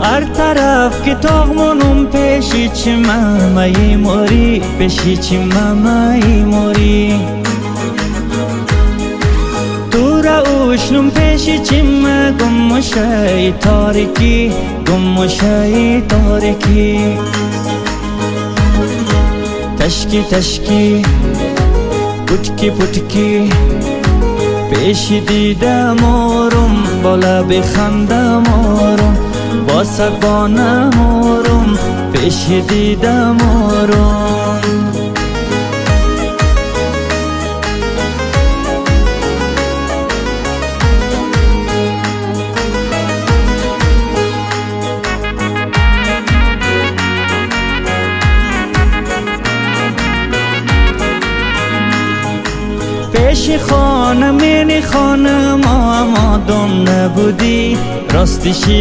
هر طرف که تاغمونم پیشی چی ممایی موری پیشی چی ممایی موری تو را اوشنم پیشی چی گمشای تارکی گمشای تارکی تشکی تشکی پوچکی پوچکی پیش دیدم آروم بالا بخندم آروم با سگانم آروم پیش دیدم آروم پیش خانم اینی خانم اما دم نبودی راستشی